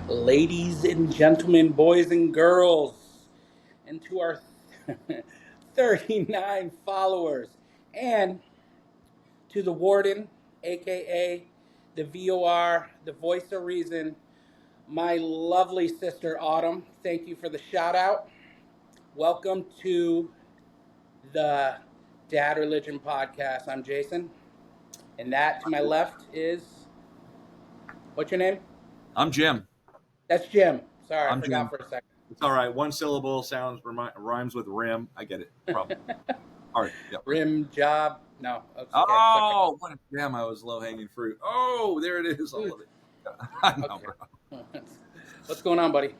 Ladies and gentlemen, boys and girls, and to our 39 followers, and to the warden, aka the VOR, the voice of reason, my lovely sister Autumn. Thank you for the shout out. Welcome to the Dad Religion Podcast. I'm Jason, and that to my left is, what's your name? I'm Jim. That's Jim. Sorry, I I'm forgot Jim. for a second. It's all right. One syllable rhymes with rim. I get it. Problem. All right. Yep. Rim job. No. Okay. Oh, what a damn! I was low hanging fruit. Oh, there it is. All of it. I know, Okay. bro. What's going on, buddy?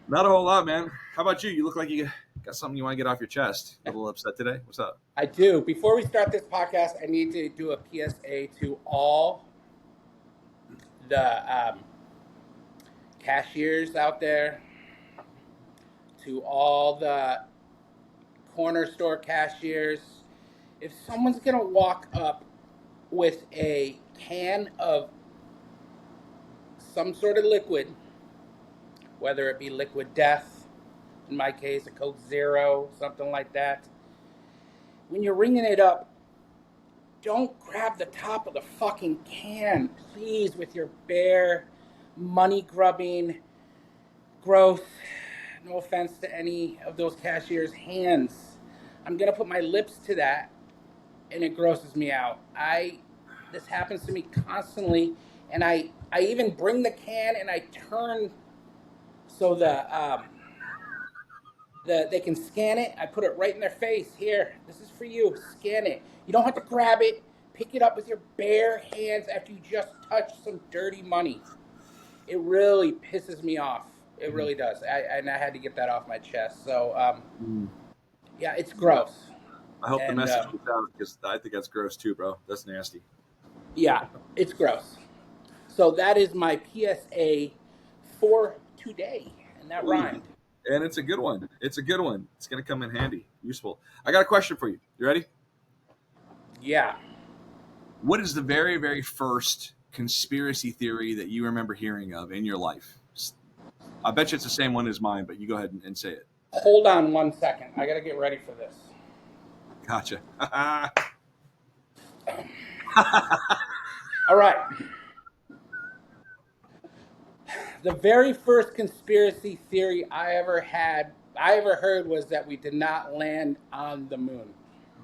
Not a whole lot, man. How about you? You look like you got something you want to get off your chest. A little upset today. What's up? I do. Before we start this podcast, I need to do a PSA to all the cashiers out there, to all the corner store cashiers. If someone's going to walk up with a can of some sort of liquid, whether it be liquid death, in my case, a Coke Zero, something like that, when you're ringing it up, don't grab the top of the fucking can, please, with your bare, money-grubbing, gross, no offense to any of those cashiers' hands. I'm going to put my lips to that, and it grosses me out. This happens to me constantly, and I even bring the can and I turn so they can scan it. I put it right in their face. Here, this is for you. Scan it. You don't have to grab it. Pick it up with your bare hands after you just touched some dirty money. It really pisses me off. It really does. I had to get that off my chest. So, yeah, it's gross. I hope the message gets out because I think that's gross too, bro. That's nasty. Yeah, it's gross. So that is my PSA for today, and that rhymed. And it's a good one. It's a good one. It's going to come in handy. Useful. I got a question for you. You ready? Yeah. What is the very, very first conspiracy theory that you remember hearing of in your life? I bet you it's the same one as mine, but you go ahead and say it. Hold on 1 second. I got to get ready for this. Gotcha. All right. The very first conspiracy theory I ever heard was that we did not land on the moon.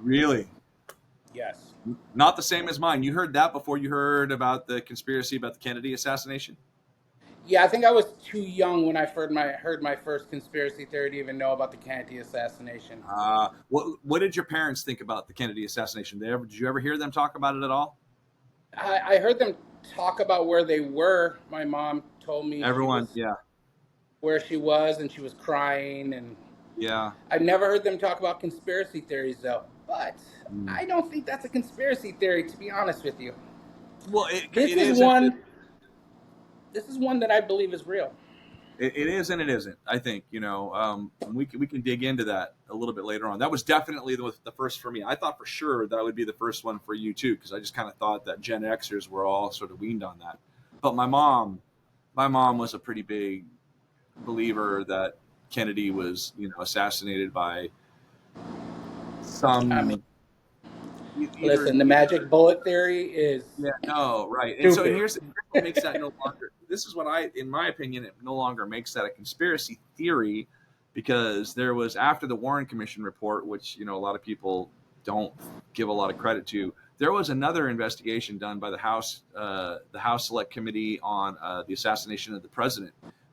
Really? Yes. Not the same as mine. You heard that before you heard about the conspiracy about the Kennedy assassination? Yeah, I think I was too young when I heard my first conspiracy theory to even know about the Kennedy assassination. What did your parents think about the Kennedy assassination? Did you ever hear them talk about it at all? I heard them talk about where they were. My mom told me where she was, and she was crying, and yeah. I never heard them talk about conspiracy theories though. But I don't think that's a conspiracy theory, to be honest with you. Well, This is one that I believe is real. It is and it isn't. I think we can dig into that a little bit later on. That was definitely the first for me. I thought for sure that would be the first one for you too, because I just kind of thought that Gen Xers were all sort of weaned on that. But my mom was a pretty big believer that Kennedy was assassinated by some. I mean, listen, the magic bullet theory is right. And so here's what makes that no longer. This is what in my opinion, it no longer makes that a conspiracy theory, because there was, after the Warren Commission report, which a lot of people don't give a lot of credit to, there was another investigation done by the House Select Committee on the assassination of the president,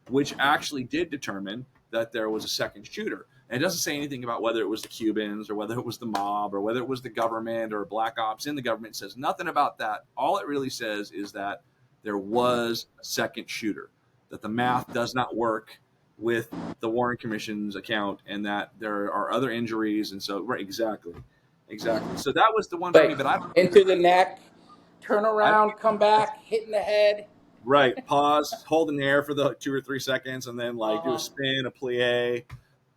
which actually did determine that there was a second shooter. And it doesn't say anything about whether it was the Cubans or whether it was the mob or whether it was the government or black ops in the government. It says nothing about that. All it really says is that there was a second shooter, that the math does not work with the Warren Commission's account, and that there are other injuries. And so, right, exactly. So that was the one for me. But I don't into the neck, turn around, come back, hit in the head. Right. Pause, hold in the air for the 2 or 3 seconds, and then do a spin, a plie,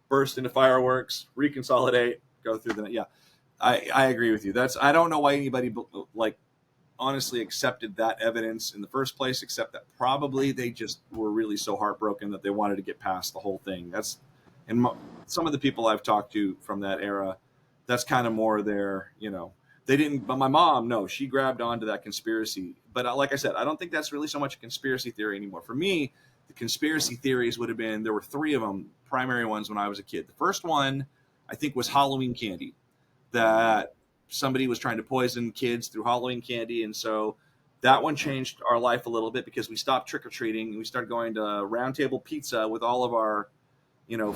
burst into fireworks, reconsolidate, go through the. Yeah, I agree with you. I don't know why anybody honestly accepted that evidence in the first place, except that probably they just were really so heartbroken that they wanted to get past the whole thing. That's, and some of the people I've talked to from that era, that's kind of more their, they didn't, but my mom, no, she grabbed onto that conspiracy. But like I said, I don't think that's really so much a conspiracy theory anymore. For me, the conspiracy theories would have been, there were three of them, primary ones when I was a kid. The first one, I think, was Halloween candy, that somebody was trying to poison kids through Halloween candy. And so that one changed our life a little bit because we stopped trick-or-treating and we started going to round table pizza with all of our,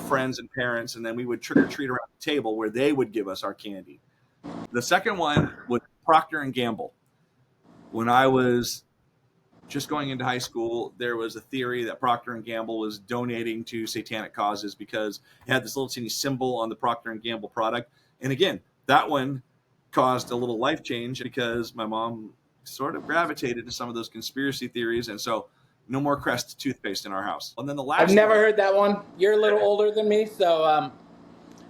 friends and parents. And then we would trick-or-treat around the table where they would give us our candy. The second one was Procter and Gamble. When I was just going into high school, there was a theory that Procter and Gamble was donating to satanic causes because it had this little teeny symbol on the Procter and Gamble product. And again, that one caused a little life change because my mom sort of gravitated to some of those conspiracy theories. And so no more Crest toothpaste in our house. And then the last I've never heard that one. You're a little older than me, so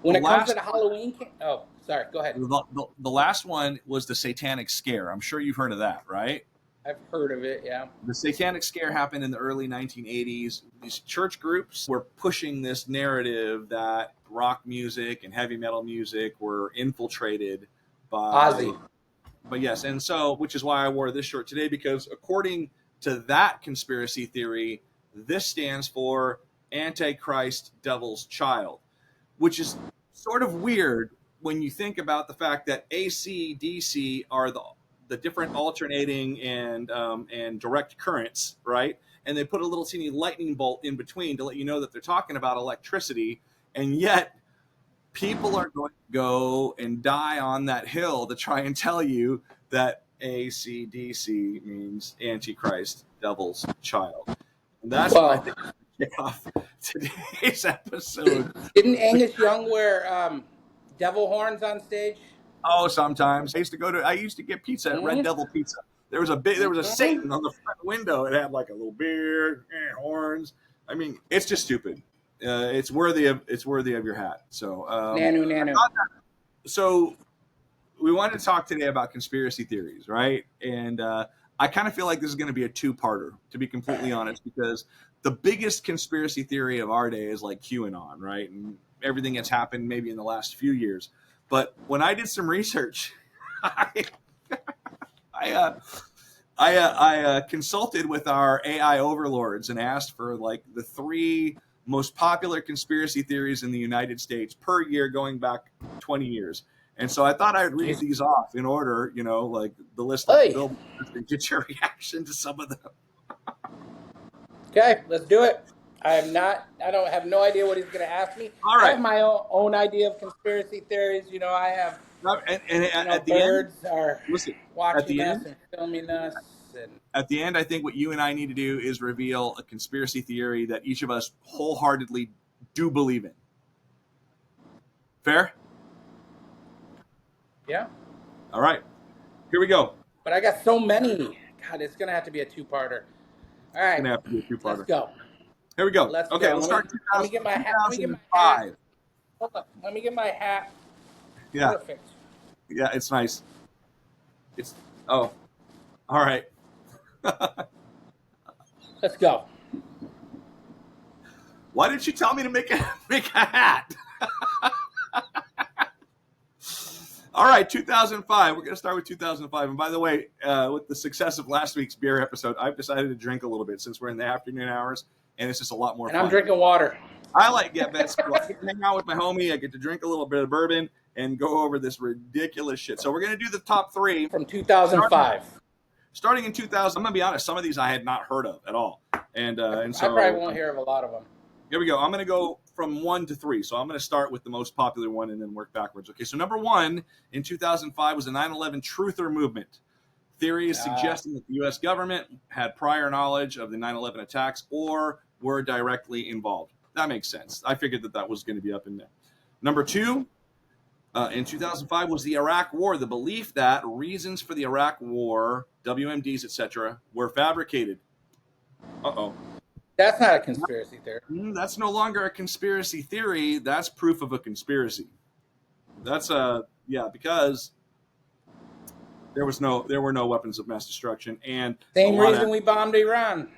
when it comes to the Halloween oh, sorry, go ahead. The last one was the Satanic Scare. I'm sure you've heard of that, right? I've heard of it, yeah. The Satanic Scare happened in the early 1980s. These church groups were pushing this narrative that rock music and heavy metal music were infiltrated by Ozzy. But yes, and so, which is why I wore this shirt today, because according to that conspiracy theory, this stands for Antichrist, Devil's Child, which is sort of weird when you think about the fact that AC, DC are the different alternating and direct currents, right? And they put a little teeny lightning bolt in between to let you know that they're talking about electricity, and yet people are going to go and die on that hill to try and tell you that AC/DC means Antichrist, Devil's Child. And that's what I think is going to kick off today's episode. Didn't Angus Young wear devil horns on stage? Oh, sometimes. I used to get pizza at Red Devil Pizza. There was a Satan on the front window. It had like a little beard and horns. I mean, it's just stupid. It's worthy of your hat. So Nanu. So we wanted to talk today about conspiracy theories, right? And I kind of feel like this is going to be a two-parter, to be completely honest, because the biggest conspiracy theory of our day is like QAnon, right? And everything that's happened maybe in the last few years. But when I did some research, I consulted with our AI overlords and asked for like the three most popular conspiracy theories in the United States per year going back 20 years. And so I thought I'd read these off in order, like the list like Bill, and get your reaction to some of them. Okay, let's do it. I have no idea what he's going to ask me. All right. I have my own idea of conspiracy theories. I have at the birds end, are watching us and filming us. And at the end, I think what you and I need to do is reveal a conspiracy theory that each of us wholeheartedly do believe in. Fair? Yeah. All right. Here we go. But I got so many. God, it's going to have to be a two-parter. All right. It's going to have to be a two-parter. Let's go. Here we go. Let's start. Let me get my hat. Hold on. Let me get my hat. Yeah. Perfect. Yeah, it's nice. All right. Let's go. Why didn't you tell me to make a hat? All right, 2005. We're going to start with 2005. And by the way, with the success of last week's beer episode, I've decided to drink a little bit since we're in the afternoon hours, and it's just a lot more fun. I'm drinking water. I get cool. I get to hang out with my homie. I get to drink a little bit of bourbon and go over this ridiculous shit. So we're going to do the top three. From 2005. Starting in 2000. I'm going to be honest, some of these I had not heard of at all. And so I probably won't hear of a lot of them. Here we go. I'm going to go from 1 to 3. So I'm going to start with the most popular one and then work backwards. Okay, so number 1 in 2005 was the 9/11 Truther Movement. Theories suggesting that the U.S. government had prior knowledge of the 9/11 attacks or were directly involved. That makes sense. I figured that was going to be up in there. Number 2, in 2005 was the Iraq War. The belief that reasons for the Iraq War, WMDs, etc., were fabricated. Uh-oh. That's not a conspiracy theory. That's no longer a conspiracy theory. That's proof of a conspiracy. That's because There were no weapons of mass destruction, and same reason we bombed Iran.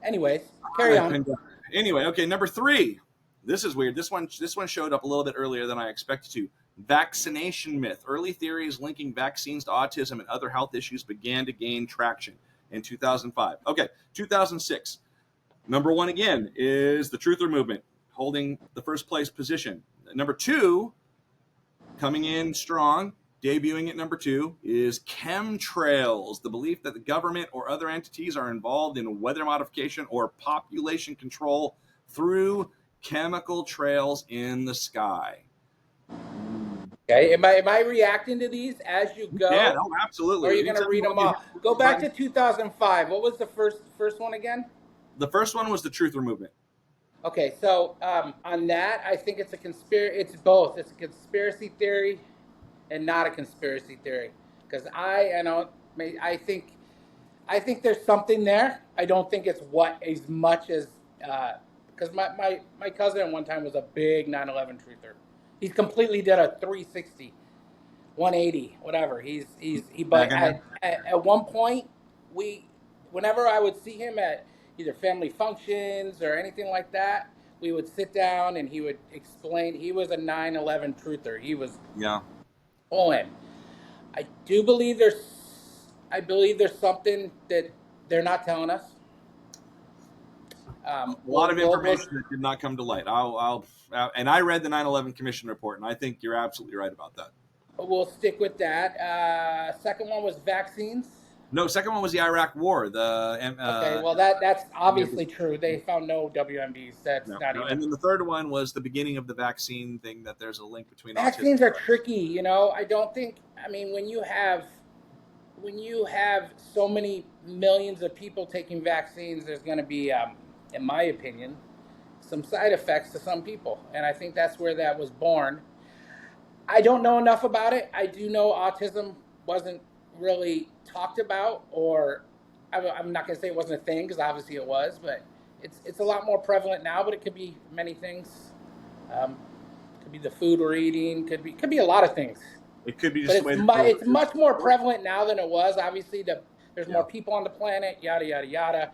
Anyways, carry on. Anyway, okay, number 3. This is weird. This one showed up a little bit earlier than I expected to. Vaccination myth. Early theories linking vaccines to autism and other health issues began to gain traction in 2005. Okay, 2006. Number 1 again is the Truther Movement, holding the first place position. Number 2, coming in strong, debuting at number 2, is chemtrails, the belief that the government or other entities are involved in weather modification or population control through chemical trails in the sky. Okay, am I reacting to these as you go? Yeah, no, absolutely. Or are you going to read them off? Go back to 2005. What was the first one again? The first one was the Truther Movement. Okay, so on that, I think it's a conspiracy. It's both. It's a conspiracy theory and not a conspiracy theory. Because I think there's something there. I don't think it's as much as because my cousin one time was a big 9/11 truther. He completely did a 360, 180, whatever. But at one point whenever I would see him at either family functions or anything like that, we would sit down and he would explain. He was a 9/11 truther. He was all in. I believe there's something that they're not telling us. A lot of information that did not come to light. And I read the 9/11 Commission report, and I think you're absolutely right about that. We'll stick with that. Second one was vaccines. No, second one was the Iraq War. Okay, well that's obviously true. They found no WMDs. That's not even. And then the third one was the beginning of the vaccine thing. That there's a link between vaccines are tricky. I don't think. I mean, when you have so many millions of people taking vaccines, there's going to be, in my opinion, some side effects to some people, and I think that's where that was born. I don't know enough about it. I do know autism wasn't really talked about, or I'm not going to say it wasn't a thing because obviously it was, but it's a lot more prevalent now. But it could be many things. Could be the food we're eating. Could be a lot of things. It could be just it's much more prevalent now than it was. Obviously, there's more people on the planet. Yada yada yada.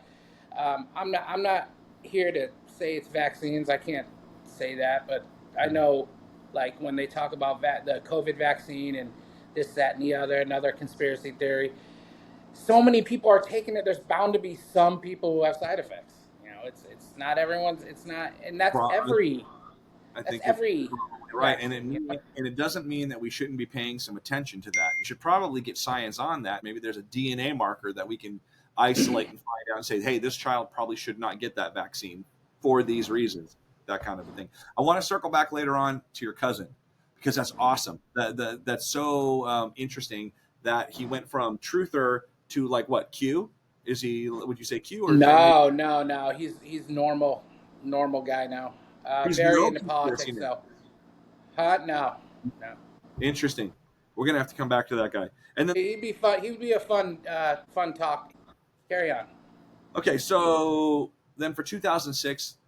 I'm not here to say it's vaccines. I can't say that, but I know, like when they talk about the COVID vaccine and this, that, and the other, another conspiracy theory. So many people are taking it. There's bound to be some people who have side effects. It's not everyone's. It's not, and that's every. Right, and it doesn't mean that we shouldn't be paying some attention to that. You should probably get science on that. Maybe there's a DNA marker that we can isolate and find out and say, hey, this child probably should not get that vaccine for these reasons, that kind of a thing. I want to circle back later on to your cousin, because that's awesome. That's so interesting that he went from truther to like what, Q? Is he? Would you say Q or no? He's normal guy now. Very into politics though. No. Interesting. We're gonna have to come back to that guy. And then he'd be fun. He would be a fun talk. Carry on. Okay, so then for 2006,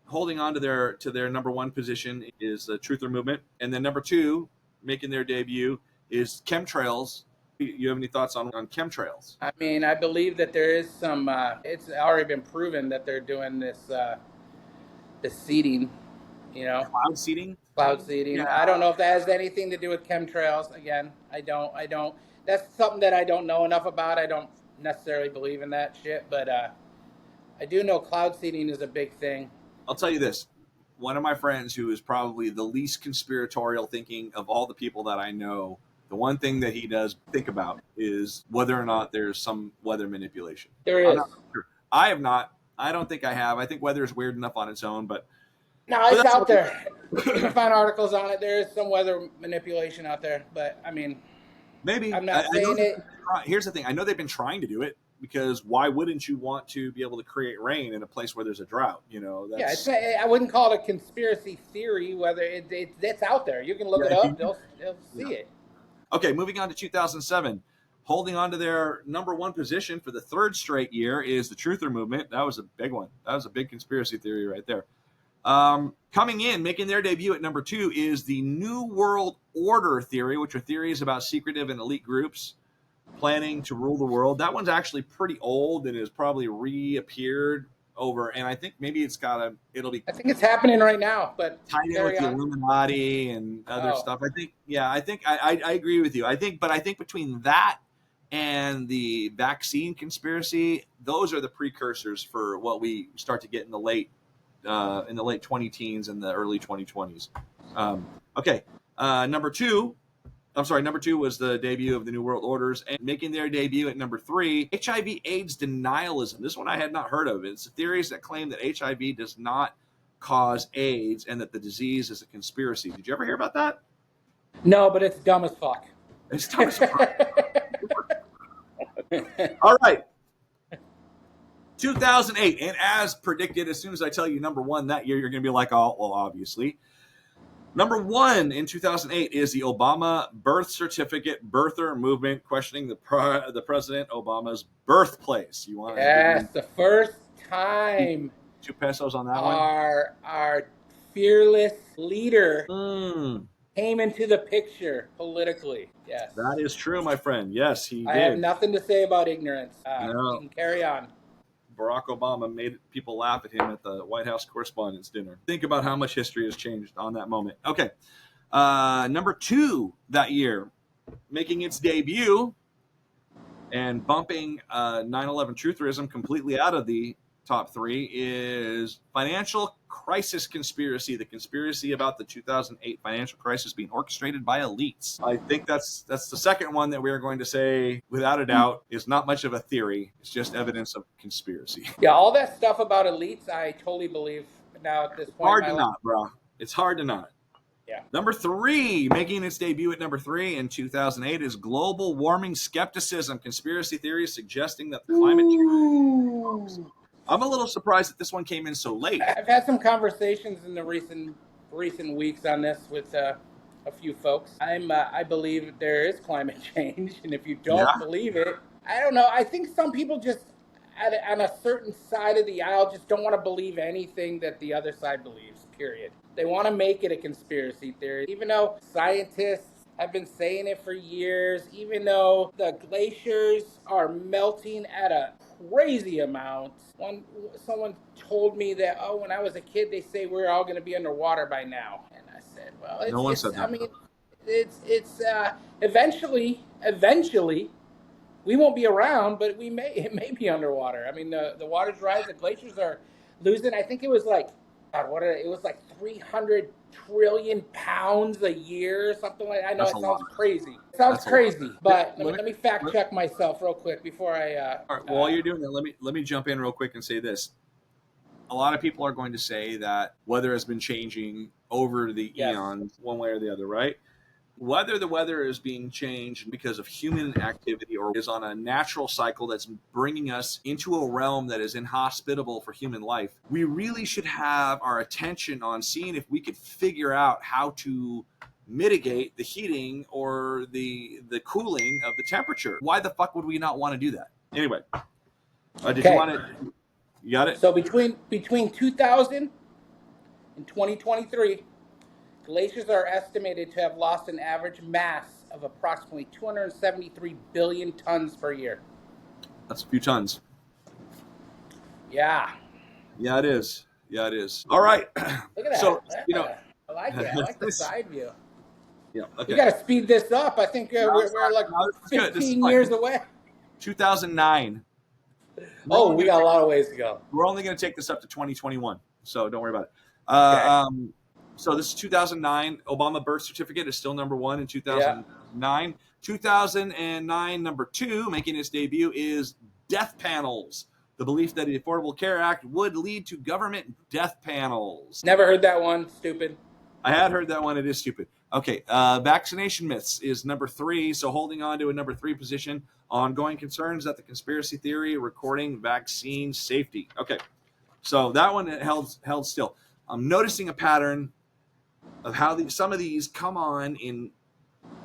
holding on to their number 1 position is the Truther Movement, and then number 2, making their debut, is chemtrails. You have any thoughts on chemtrails? I mean, I believe that there is some. It's already been proven that they're doing this seeding. Cloud seeding. Yeah. I don't know if that has anything to do with chemtrails. Again, I don't. That's something that I don't know enough about. I don't necessarily believe in that shit, but I do know cloud seeding is a big thing. I'll tell you this. One of my friends who is probably the least conspiratorial thinking of all the people that I know, the one thing that he does think about is whether or not there's some weather manipulation. There is. I have not. I don't think I have. I think weather is weird enough on its own, but no, it's out there. You can find articles on it. There is some weather manipulation out there, but I mean, maybe I'm not saying it. Here's the thing. I know they've been trying to do it, because why wouldn't you want to be able to create rain in a place where there's a drought? I wouldn't call it a conspiracy theory. Whether it's out there, you can look it up. They'll see it. Okay, moving on to 2007. Holding on to their number 1 position for the 3rd straight year is the Truther Movement. That was a big one. That was a big conspiracy theory right there. Coming in, making their debut at number 2 is the New World Order theory, which are theories about secretive and elite groups. planning to rule the world. That one's actually pretty old and has probably reappeared over. And I think maybe it'll be. I think it's happening right now, but tied in with the Illuminati and other stuff. I think I agree with you. I think between that and the vaccine conspiracy, those are the precursors for what we start to get in the late 20 teens and the early 2020s. Okay. Number two was the debut of the New World Orders, and making their debut at number 3, HIV/AIDS denialism. This one I had not heard of. It's theories that claim that HIV does not cause AIDS and that the disease is a conspiracy. Did you ever hear about that? No, but it's dumb as fuck. It's dumb as fuck. All right. 2008, and as predicted, as soon as I tell you number 1 that year, you're going to be like, oh, well, obviously. Number 1 in 2008 is the Obama birth certificate birther movement, questioning the President Obama's birthplace. You want? Yes, the first time. 2 pesos on that one. Our fearless leader came into the picture politically. Yes, that is true, my friend. Yes, he did. I have nothing to say about ignorance. No. You can carry on. Barack Obama made people laugh at him at the White House Correspondents' Dinner. Think about how much history has changed on that moment. Okay. Number 2 that year, making its debut and bumping 9/11 trutherism completely out of the top 3 is financial crisis conspiracy, the conspiracy about the 2008 financial crisis being orchestrated by elites. I think that's the second one that we are going to say, without a doubt, is not much of a theory. It's just evidence of conspiracy. Yeah, all that stuff about elites, I totally believe now at this point. Hard to not, bro. It's hard to not. Yeah. Number 3, making its debut at number 3 in 2008 is global warming skepticism, conspiracy theories suggesting that the climate change. I'm a little surprised that this one came in so late. I've had some conversations in the recent weeks on this with a few folks. I believe there is climate change, and if you don't believe it, I don't know. I think some people just on a certain side of the aisle just don't want to believe anything that the other side believes, period. They want to make it a conspiracy theory, even though scientists have been saying it for years, even though the glaciers are melting at a crazy amount. Someone told me that, when I was a kid, they say we're all going to be underwater by now. And I said, well, no one said that. I mean, it's eventually, we won't be around, but it may be underwater. I mean, the water's rising, the glaciers are losing. I think it was like, it was like 300 trillion pounds a year or something like that. I know it sounds crazy. It sounds crazy, but let me fact check myself real quick before I. All right, while you're doing that, let me jump in real quick and say this. A lot of people are going to say that weather has been changing over the eons, one way or the other, right? Whether the weather is being changed because of human activity or is on a natural cycle that's bringing us into a realm that is inhospitable for human life, we really should have our attention on seeing if we could figure out how to mitigate the heating or the cooling of the temperature. Why the fuck would we not want to do that? Anyway, did you want to? You got it? So between 2000 and 2023, glaciers are estimated to have lost an average mass of approximately 273 billion tons per year. That's a few tons. Yeah. Yeah, it is. All right. Look at that. So, I like it. I like the side view. Yeah. Okay. We got to speed this up. I think we're like 15 years away. 2009. We got a lot of ways to go. We're only going to take this up to 2021, so don't worry about it. Okay. So this is 2009. Obama birth certificate is still number 1 in 2009. 2009, number 2, making its debut is death panels. The belief that the Affordable Care Act would lead to government death panels. Never heard that one. Stupid. I had heard that one. It is stupid. Okay. Vaccination myths is number 3. So holding on to a number 3 position. Ongoing concerns that the conspiracy theory recording vaccine safety. Okay. So that one held still. I'm noticing a pattern of how some of these come on in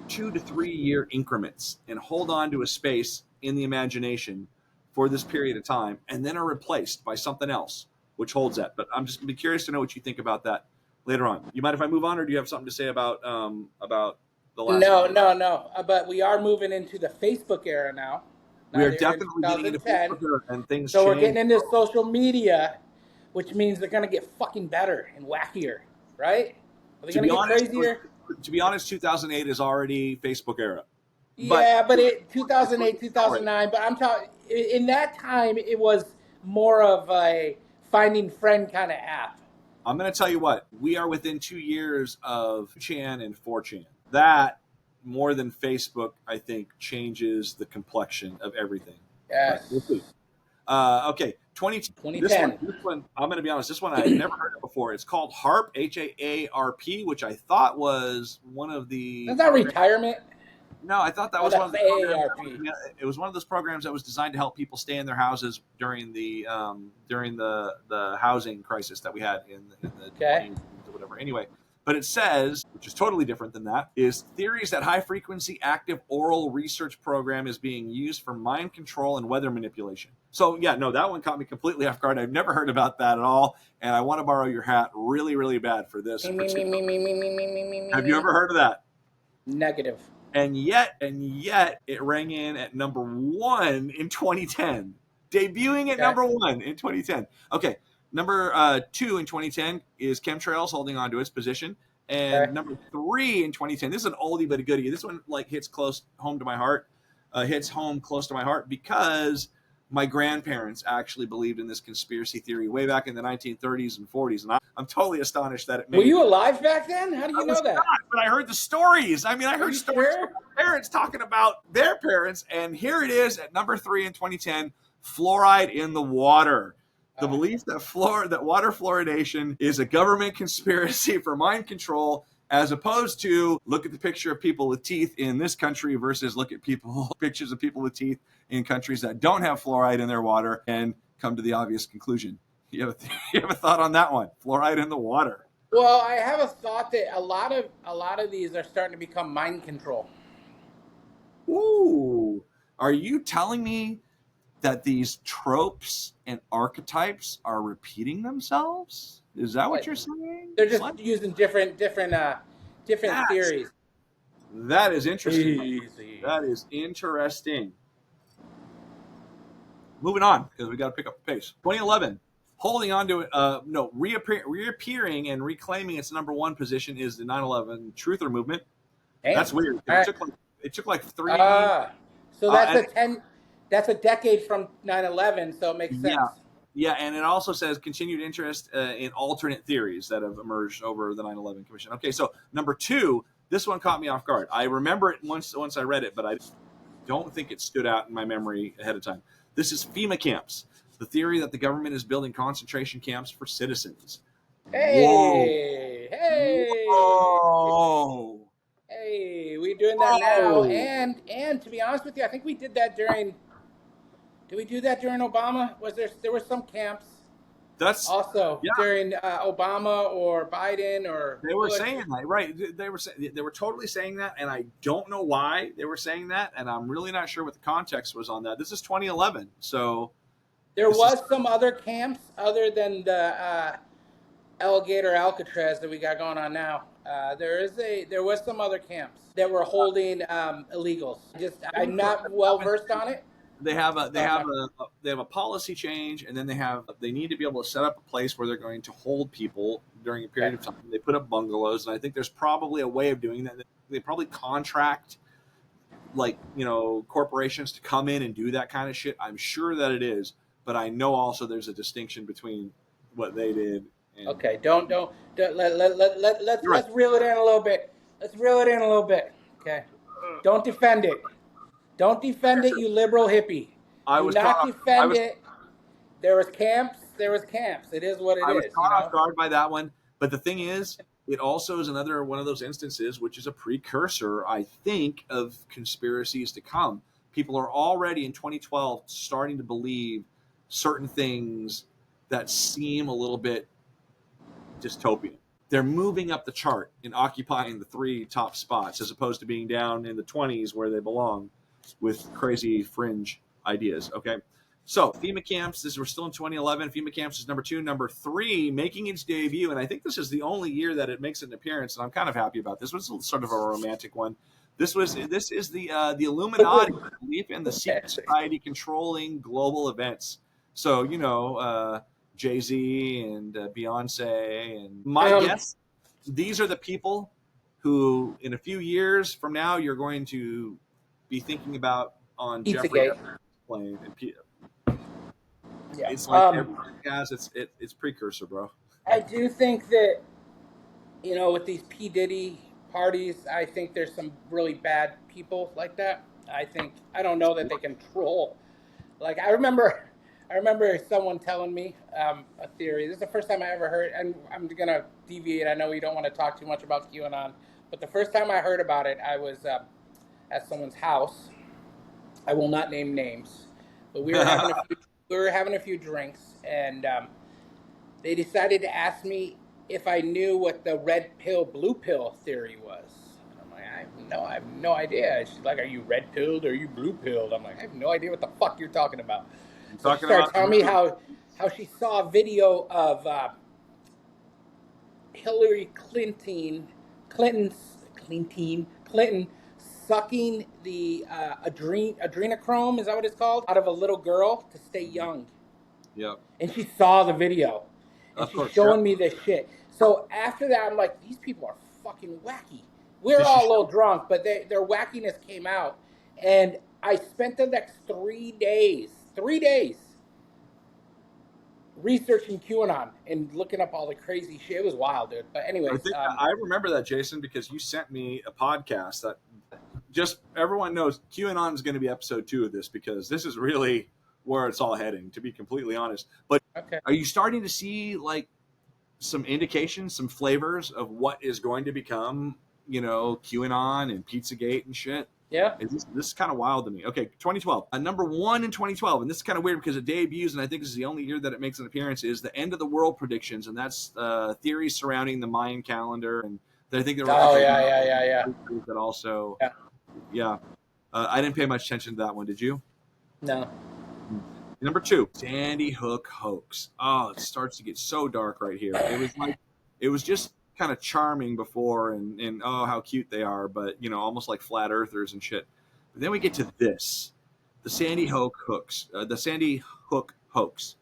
2 to 3 year increments and hold on to a space in the imagination for this period of time and then are replaced by something else, which holds that. But I'm just going to be curious to know what you think about that later on. You mind if I move on, or do you have something to say about the last. No. But we are moving into the Facebook era now. We are They're in definitely getting into 2010. Facebook and things So we're change. getting into social media, which means they're gonna get fucking better and wackier, right? Are they To gonna be get honest, crazier? 2008 is already Facebook era. Yeah, but But 2008, 2009. But I'm talking in that time, it was more of a finding friend kind of app. I'm going to tell you what, we are within 2 years of Chan and 4chan. That, more than Facebook, I think, changes the complexion of everything. Yes. But we'll see. Okay, 2010. This one, I'm going to be honest, this one I had never heard of before. It's called HAARP, HAARP, which I thought was one of the... Is that retirement? No, I thought that was one of the AARP. It was one of those programs that was designed to help people stay in their houses during the housing crisis that we had in the 20s or whatever. Anyway, but it says, which is totally different than that, is theories that high frequency active oral research program is being used for mind control and weather manipulation. So yeah, no, that one caught me completely off guard. I've never heard about that at all, and I want to borrow your hat really, really bad for this. Have you ever heard of that? Negative. And yet, it rang in at number 1 in 2010, debuting at number 1 in 2010. Okay, number 2 in 2010 is chemtrails holding on to its position, and number 3 in 2010. This is an oldie but a goodie. This one hits close home to my heart. Hits home close to my heart because my grandparents actually believed in this conspiracy theory way back in the 1930s and 40s, and I'm totally astonished that it made. Were you alive back then? How do you know that? Not, but I heard the stories. I mean, I heard stories from my parents talking about their parents, and here it is at number 3 in 2010: fluoride in the water. The belief that water fluoridation is a government conspiracy for mind control, as opposed to look at the picture of people with teeth in this country versus look at pictures of people with teeth in countries that don't have fluoride in their water and come to the obvious conclusion. You have a thought on that one? Fluoride in the water. Well, I have a thought that a lot of these are starting to become mind control. Ooh, are you telling me that these tropes and archetypes are repeating themselves? Is that what you're saying? They're just using different theories. That is interesting. Easy. That is interesting. Moving on, because we got to pick up the pace. 2011, holding on to it, reappearing and reclaiming its number 1 position is the 9/11 Truther movement. Damn. That's weird. It took like 3. So that's a decade from 9/11, so it makes sense. Yeah, and it also says continued interest in alternate theories that have emerged over the 9/11 Commission. Okay, so number 2, this one caught me off guard. I remember it once I read it, but I don't think it stood out in my memory ahead of time. This is FEMA camps, the theory that the government is building concentration camps for citizens. Hey, we're doing that now. And to be honest with you, I think we did that during. Did we do that during Obama? There were some camps? That's also during Obama or Biden or. They were saying that, right? They were totally saying that, and I don't know why they were saying that, and I'm really not sure what the context was on that. This is 2011, so there was some other camps other than the Alligator Alcatraz that we got going on now. There was some other camps that were holding illegals. I'm not well versed on it. They have a policy change, and then they need to be able to set up a place where they're going to hold people during a period of time. They put up bungalows, and I think there's probably a way of doing that. They probably contract corporations to come in and do that kind of shit. I'm sure that it is, but I know also there's a distinction between what they did. Okay, don't let's reel it in a little bit. Let's reel it in a little bit. Okay, don't defend it. Don't defend it, you liberal hippie. Do not defend it. There was camps. It is what it is. I was caught off guard by that one. But the thing is, it also is another one of those instances, which is a precursor, I think, of conspiracies to come. People are already in 2012 starting to believe certain things that seem a little bit dystopian. They're moving up the chart and occupying the 3 top spots as opposed to being down in the 20s where they belong with crazy fringe ideas. Okay. So FEMA camps, we're still in 2011. FEMA camps is number 2. Number 3, making its debut, and I think this is the only year that it makes an appearance, and I'm kind of happy about this. This was sort of a romantic one. This is the Illuminati belief in the secret society controlling global events. So Jay-Z and Beyonce, and my guess, these are the people who, in a few years from now, you're going to be thinking about on Jeffrey Epstein's plane. And yeah. It's like everyone has its precursor, bro. I do think that, with these P. Diddy parties, I think there's some really bad people like that. I don't know that they control. Like, I remember someone telling me a theory. This is the first time I ever heard, and I'm going to deviate. I know we don't want to talk too much about QAnon, but the first time I heard about it, I was at someone's house. I will not name names, but we were having a few drinks, and they decided to ask me if I knew what the red pill, blue pill theory was. And I'm like, I have no idea. She's like, are you red pilled or are you blue pilled? I'm like, I have no idea what the fuck you're talking about. So she started telling me how she saw a video of Hillary Clinton sucking the adrenochrome, is that what it's called, out of a little girl to stay young. Yep. And she saw the video. And she's showing me this shit. So after that, I'm like, these people are fucking wacky. We're all a little drunk, but their wackiness came out. And I spent the next 3 days researching QAnon and looking up all the crazy shit. It was wild, dude. But anyways. I remember that, Jason, because you sent me a podcast that just everyone knows QAnon is going to be episode 2 of this, because this is really where it's all heading, to be completely honest. But Are you starting to see like some indications, some flavors of what is going to become, QAnon and Pizzagate and shit? Yeah. This is kind of wild to me. Okay, 2012. Number 1 in 2012, and this is kind of weird because it debuts, and I think this is the only year that it makes an appearance, is the end of the world predictions, and that's theories surrounding the Mayan calendar, and I think there were yeah. That also, yeah. I didn't pay much attention to that one. Did you? No. Number 2, Sandy Hook hoax. Oh, it starts to get so dark right here. It was just kind of charming before, and oh, how cute they are, but almost like flat earthers and shit. But then we get to this, the Sandy Hook hoax. The Sandy Hook hoax.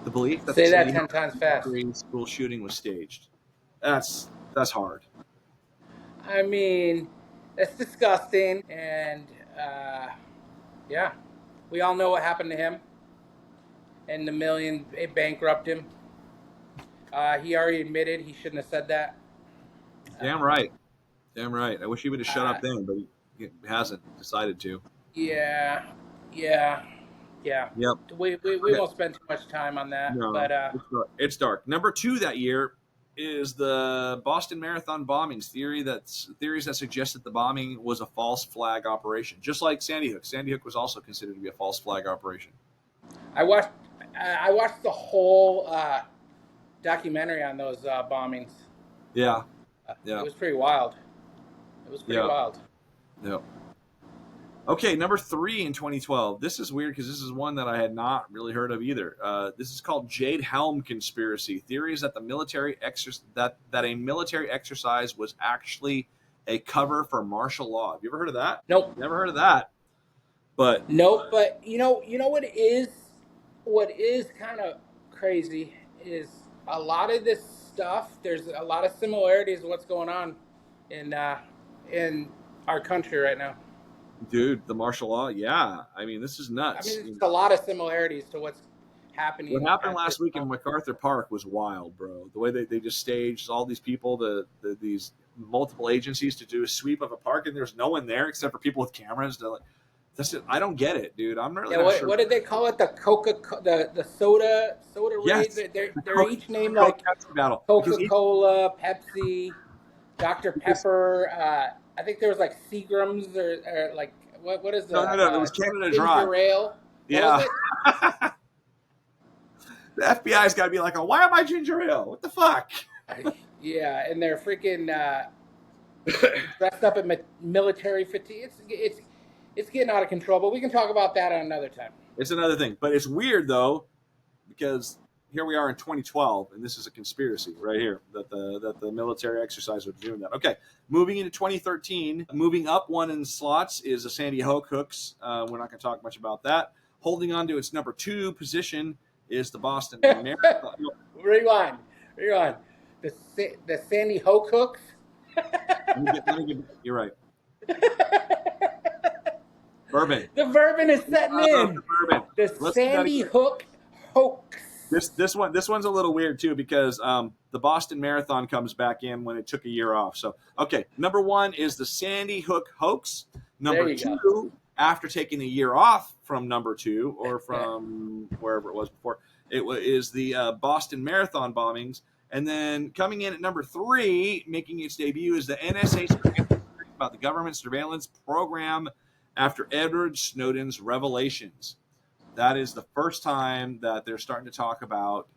The belief that say that 10 times fast. School shooting was staged. That's hard. I mean, that's disgusting, and yeah, we all know what happened to him. And the million, it bankrupted him. He already admitted he shouldn't have said that. Damn right. I wish he would have shut up then, but he hasn't decided to. Yeah. Yep. We won't spend too much time on that. No, but it's dark. Number 2 that year is the Boston Marathon bombings. Theories that suggest that the bombing was a false flag operation, just like Sandy Hook. Sandy Hook was also considered to be a false flag operation. I watched the whole documentary on those bombings. Yeah. It was pretty wild. Yeah. Okay, number 3 in 2012. This is weird because this is one that I had not really heard of either. This is called Jade Helm conspiracy. Theories that a military exercise was actually a cover for martial law. Have you ever heard of that? Nope. Never heard of that. But nope. But you know what is kind of crazy is a lot of this stuff. There's a lot of similarities to what's going on in our country right now. Dude, the martial law, yeah. I mean, this is nuts. I mean, there's a lot of similarities to what's happening. What happened last week in MacArthur Park was wild, bro. The way they just staged all these people, these multiple agencies to do a sweep of a park, and there's no one there except for people with cameras. I don't get it, dude. I'm really not sure. What did they call it? The the soda yes. raids? They're each named like Coca-Cola, Pepsi, Dr. Pepper. I think there was like Seagram's or like what is the no, it was Canada Dry. Ginger Ale. Yeah. The FBI's got to be like, oh, why am I ginger ale? What the fuck? Yeah, and they're freaking dressed up in military fatigue. It's getting out of control, but we can talk about that another time. It's another thing. But it's weird, though, because here we are in 2012, and this is a conspiracy right here that the military exercise was doing that. Okay, moving into 2013, moving up one in the slots is the Sandy Hook Hooks. We're not going to talk much about that. Holding on to its number 2 position is the Boston Marathon. Rewind. The Sandy Hook Hooks. You're right. Bourbon. The bourbon is setting in. The Sandy Hook Hoax. This one's a little weird too because the Boston Marathon comes back in when it took a year off. So okay, number 1 is the Sandy Hook Hoax. Number 2, after taking a year off from number 2 or from wherever it was before, is the Boston Marathon bombings. And then coming in at number 3, making its debut, is the NSA about the government surveillance program after Edward Snowden's revelations. That is the first time that they're starting to talk about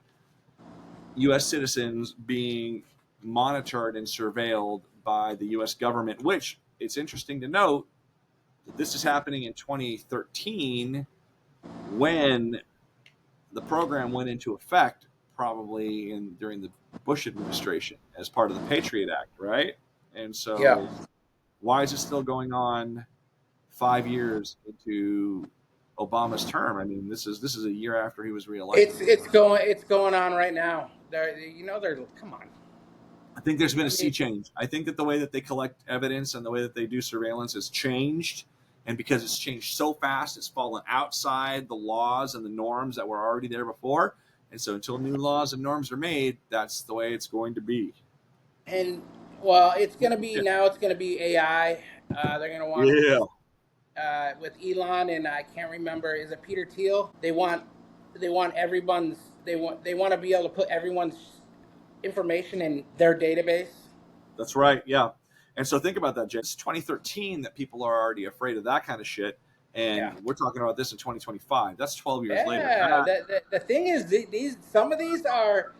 U.S. citizens being monitored and surveilled by the U.S. government, which it's interesting to note that this is happening in 2013 when the program went into effect, probably during the Bush administration as part of the Patriot Act, right? And so why is it still going on 5 years into Obama's term? I mean, this is a year after he was reelected. It's going on right now. They're come on. I think there's been a sea change. I think that the way that they collect evidence and the way that they do surveillance has changed, and because it's changed so fast, it's fallen outside the laws and the norms that were already there before. And so until new laws and norms are made, that's the way it's going to be. And well, it's going to be now. It's going to be AI. They're going to want with Elon, and I can't remember. Is it Peter Thiel? They want everyone's. They want to be able to put everyone's information in their database. That's right. Yeah. And so think about that, Jay. It's 2013 that people are already afraid of that kind of shit. And we're talking about this in 2025. That's 12 years later. The thing is, some of these are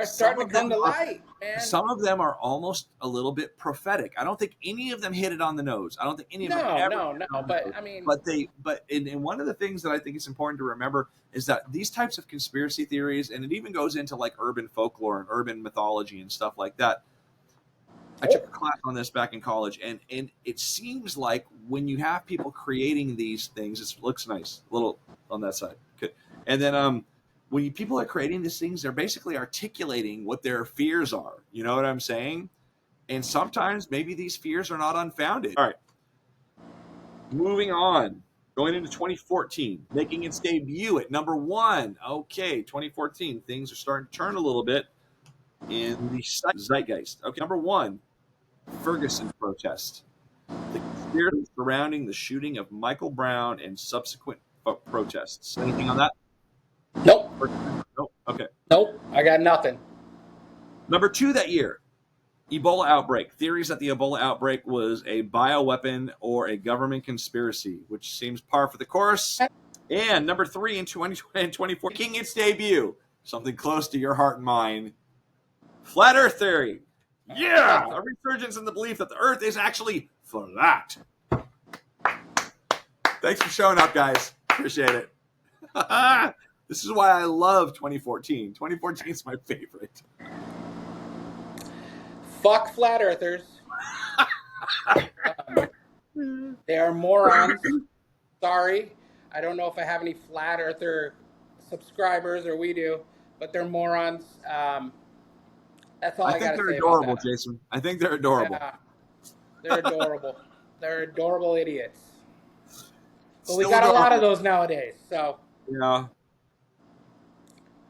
starting to come to light, man. Some of them are almost a little bit prophetic. I don't think any of them hit it on the nose. I don't think any of them ever. No. But I mean, and one of the things that I think is important to remember is that these types of conspiracy theories, and it even goes into like urban folklore and urban mythology and stuff like that. I took a class on this back in college, and it seems like when you have people creating these things, it looks nice, a little on that side. Good. And then when people are creating these things, they're basically articulating what their fears are. You know what I'm saying? And sometimes maybe these fears are not unfounded. All right. Moving on. Going into 2014, making its debut at number 1. Okay, 2014. Things are starting to turn a little bit in the zeitgeist. Okay, number 1, Ferguson protest. The conspiracy surrounding the shooting of Michael Brown and subsequent protests. Anything on that? Nope. Nope. Okay. Nope. I got nothing. Number 2 that year, Ebola outbreak. Theories that the Ebola outbreak was a bioweapon or a government conspiracy, which seems par for the course. And number 3 in 2024, making its debut, something close to your heart and mind, flat Earth theory. Yeah, a resurgence in the belief that the Earth is actually flat. Thanks for showing up, guys. Appreciate it. This is why I love 2014. 2014 is my favorite. Fuck flat earthers. They are morons. Sorry. I don't know if I have any flat earther subscribers, or we do, but they're morons. That's all I got to say. I think they're adorable, Jason. I think they're adorable. Yeah, they're adorable. They're adorable idiots. But we got adorable. A lot of those nowadays. So yeah,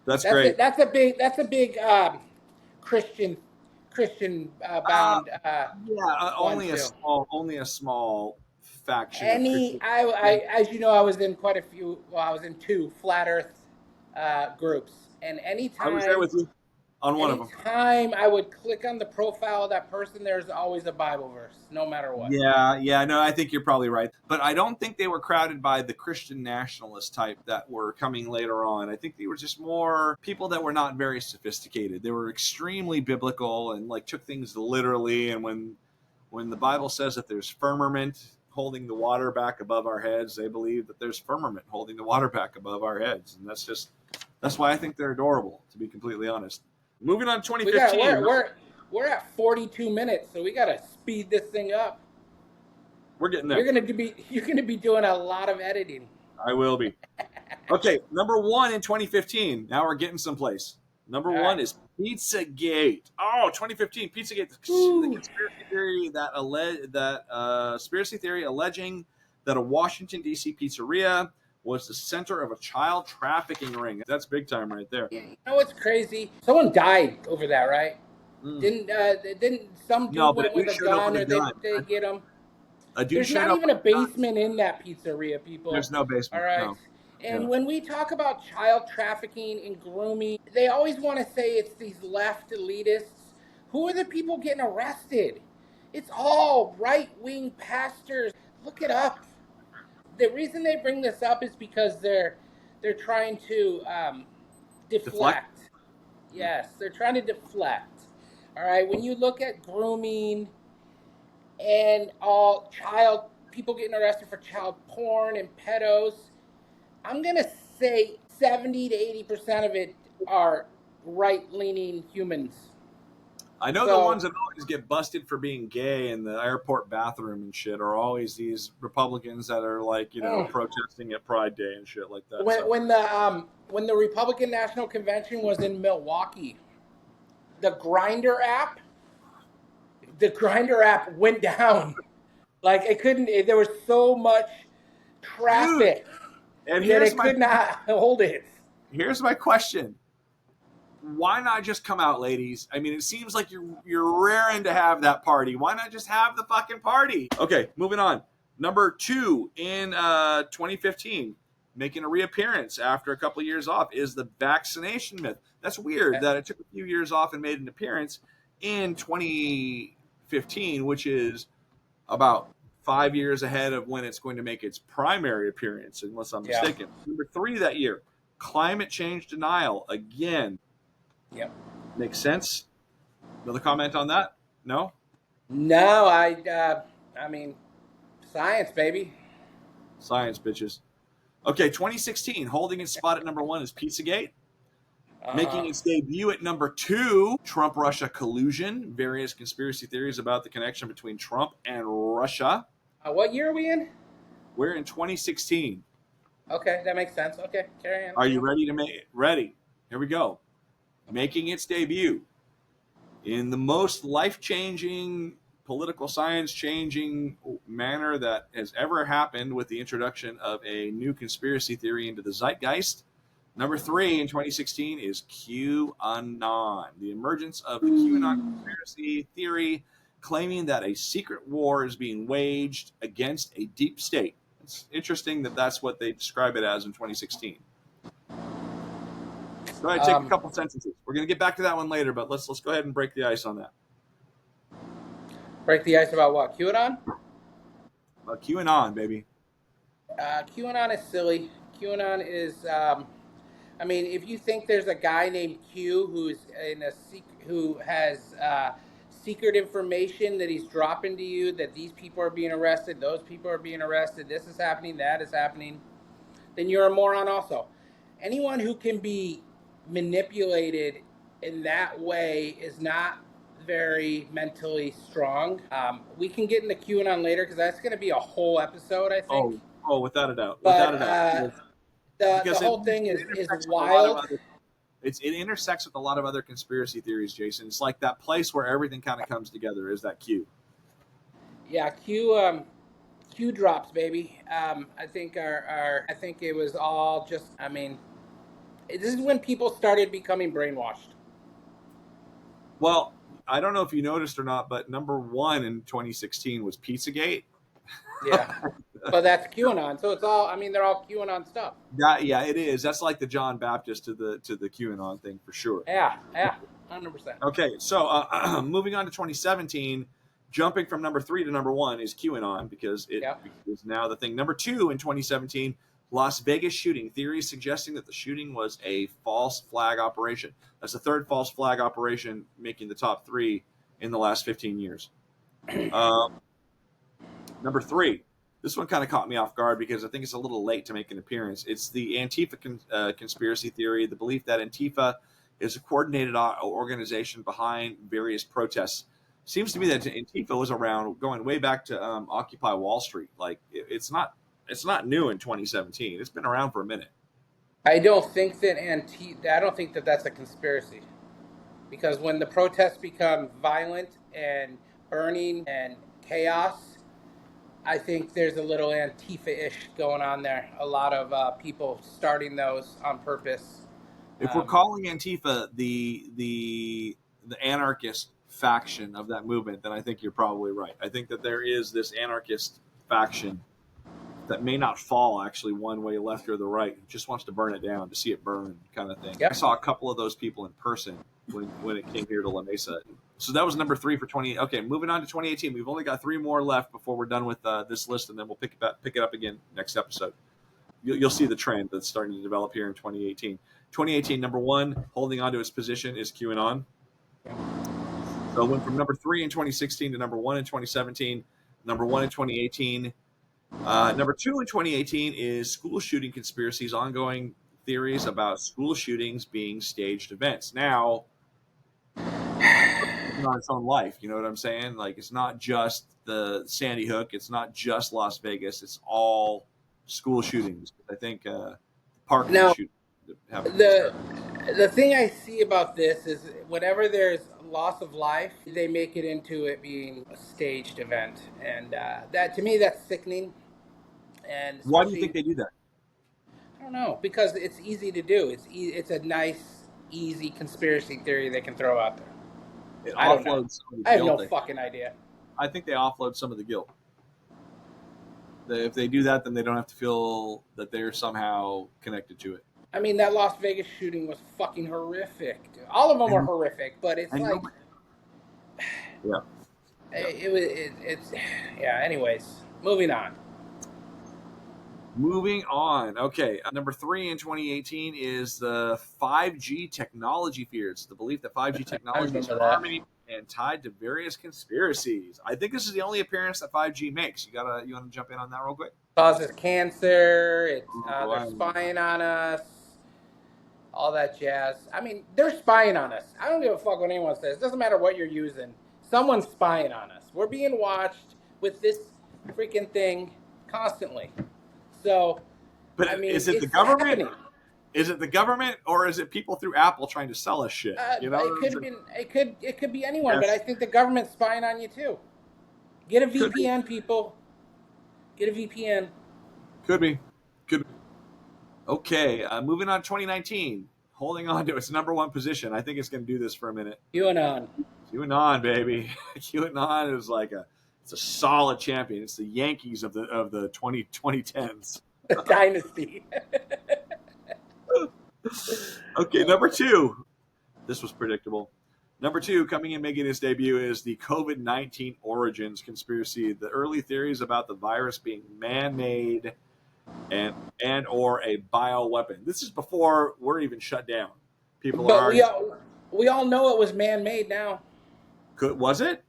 that's great. That's a big Christian bound. Only a small faction. As you know, I was in quite a few. Well, I was in 2 flat Earth groups, and anytime I was there with you on one of them. Anytime I would click on the profile of that person, there's always a Bible verse, no matter what. Yeah. No, I think you're probably right, but I don't think they were crowded by the Christian nationalist type that were coming later on. I think they were just more people that were not very sophisticated. They were extremely biblical and like took things literally. And when the Bible says that there's firmament holding the water back above our heads. They believe that there's firmament holding the water back above our heads, and that's why I think they're adorable, to be completely honest. Moving on, 2015. We're at 42 minutes, so we gotta speed this thing up. We're getting there. You're gonna be doing a lot of editing. I will be. Okay, number 1 in 2015. Now we're getting someplace. Number 1 is Pizzagate. Oh, 2015 Pizzagate. The conspiracy theory conspiracy theory alleging that a Washington D.C. pizzeria was the center of a child trafficking ring. That's big time right there. Yeah, you know what's crazy? Someone died over that, right? Didn't some dude went with a gun, or they get him? There's not even a basement in that pizzeria, people. There's no basement. All right. No. And when we talk about child trafficking and grooming, they always want to say it's these left elitists. Who are the people getting arrested? It's all right-wing pastors. Look it up. The reason they bring this up is because they're trying to deflect. Yes, they're trying to deflect. All right. When you look at grooming and all people getting arrested for child porn and pedos, I'm going to say 70 to 80% of it are right-leaning humans. I know the ones that always get busted for being gay in the airport bathroom and shit are always these Republicans that are like, protesting at Pride Day and shit like that. When the Republican National Convention was in Milwaukee, the Grindr app went down. Like it couldn't. There was so much traffic. Dude. And could not hold it. Here's my question. Why not just come out, ladies? I mean, it seems like you're raring to have that party. Why not just have the fucking party? Okay, moving on. Number 2 in 2015, making a reappearance after a couple of years off, is the vaccination myth. That's weird that it took a few years off and made an appearance in 2015, which is about 5 years ahead of when it's going to make its primary appearance, unless I'm mistaken. Number 3 that year, climate change denial again. Yep. Makes sense. Another comment on that? No? No, I mean, science, baby. Science, bitches. Okay, 2016, holding its spot at number 1 is Pizzagate. Making its debut at number 2, Trump-Russia collusion. Various conspiracy theories about the connection between Trump and Russia. What year are we in? We're in 2016. Okay, that makes sense. Okay, carry on. Are you ready to make it? Ready. Here we go. Making its debut in the most life-changing, political science-changing manner that has ever happened with the introduction of a new conspiracy theory into the zeitgeist. Number 3 in 2016 is QAnon. The emergence of the QAnon conspiracy theory claiming that a secret war is being waged against a deep state. It's interesting that that's what they describe it as in 2016. Go ahead, take a couple sentences. We're going to get back to that one later, but let's go ahead and break the ice on that. Break the ice about what? QAnon? QAnon, baby. QAnon is silly. QAnon is, I mean, if you think there's a guy named Q who has secret information that he's dropping to you, that these people are being arrested, those people are being arrested, this is happening, that is happening, then you're a moron also. Anyone who can be manipulated in that way is not very mentally strong. We can get into QAnon later because that's going to be a whole episode, I think. Oh, without a doubt. But, the whole thing is wild. It intersects with a lot of other conspiracy theories, Jason. It's like that place where everything kind of comes together is that Q. Yeah, Q drops, baby. I think I think it was all just, I mean, this is when people started becoming brainwashed. Well, I don't know if you noticed or not, but number 1 in 2016 was Pizzagate. Yeah, but that's QAnon, so it's all. I mean, they're all QAnon stuff. Yeah, it is. That's like the John Baptist to the QAnon thing for sure. Yeah, 100%. Okay, so moving on to 2017, jumping from number 3 to number 1 is QAnon because it is now the thing. Number 2 in 2017, Las Vegas shooting. Theories suggesting that the shooting was a false flag operation. That's the third false flag operation making the top 3 in the last 15 years. Number 3, This one kind of caught me off guard because I think it's a little late to make an appearance. It's the Antifa conspiracy theory, the belief that Antifa is a coordinated organization behind various protests. Seems to me that Antifa was around going way back to Occupy Wall Street. Like it's not new in 2017. It's been around for a minute. I don't think that that's a conspiracy, because when the protests become violent and burning and chaos, I think there's a little Antifa-ish going on there. A lot of people starting those on purpose. If we're calling Antifa the anarchist faction of that movement, then I think you're probably right. I think that there is this anarchist faction that may not fall actually one way left or the right. It just wants to burn it down, to see it burn, kind of thing. Yep. I saw a couple of those people in person when it came here to La Mesa. So that was number 3 for 20. Okay, moving on to 2018. We've only got 3 more left before we're done with this list, and then we'll pick it up again next episode. You'll see the trend that's starting to develop here in 2018. 2018, number 1, holding on to its position, is QAnon. So it went from number 3 in 2016 to number 1 in 2017, number 1 in 2018. Number 2 in 2018 is school shooting conspiracies, ongoing theories about school shootings being staged events. Now, on its own life, you know what I'm saying? Like, it's not just the Sandy Hook, it's not just Las Vegas, it's all school shootings. I think Parkland shooting. The thing I see about this is whenever there's loss of life, they make it into it being a staged event, and that, to me, that's sickening. And why do you think they do that? I don't know, because it's easy to do. It's a nice, easy conspiracy theory they can throw out there. It offloads. I have no fucking idea. I think they offload some of the guilt. If they do that, then they don't have to feel that they're somehow connected to it. I mean, that Las Vegas shooting was fucking horrific. All of them were horrific, but it's like, yeah, it's yeah. Anyways, moving on. Okay, number 3 in 2018 is the 5G technology fears. The belief that 5G technology is harmony and tied to various conspiracies. I think this is the only appearance that 5G makes. You want to jump in on that real quick? Causes cancer. They're spying on us. All that jazz. I mean, they're spying on us. I don't give a fuck what anyone says. It doesn't matter what you're using. Someone's spying on us. We're being watched with this freaking thing constantly. So, but I mean, is it the government? Happening. Is it the government, or is it people through Apple trying to sell us shit? It could be anyone, yes. But I think the government's spying on you too. Get a VPN, people. Get a VPN. Could be. Okay, moving on to 2019. Holding on to its number 1 position. I think it's going to do this for a minute. QAnon, baby. QAnon is like it's a solid champion. It's the Yankees of the 2010s. Dynasty. Okay, number 2. This was predictable. Number 2, coming in making its debut, is the COVID-19 origins conspiracy. The early theories about the virus being man-made and or a bioweapon. This is before we're even shut down. We all know it was man-made now. Was it?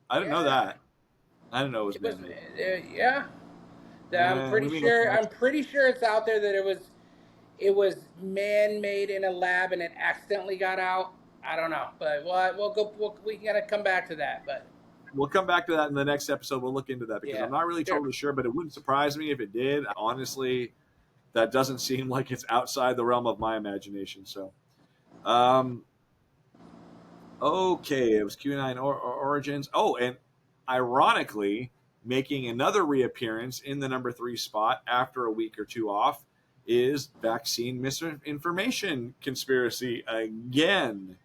I didn't know that. I didn't know it was man-made. Yeah. I'm pretty sure it's out there that it was man-made in a lab and it accidentally got out. I don't know, but we gotta come back to that. But we'll come back to that in the next episode. We'll look into that because I'm not really totally sure, but it wouldn't surprise me if it did. Honestly, that doesn't seem like it's outside the realm of my imagination. So, okay, it was QAnon origins. Oh, and ironically, making another reappearance in the number 3 spot after a week or 2 off is vaccine misinformation conspiracy again.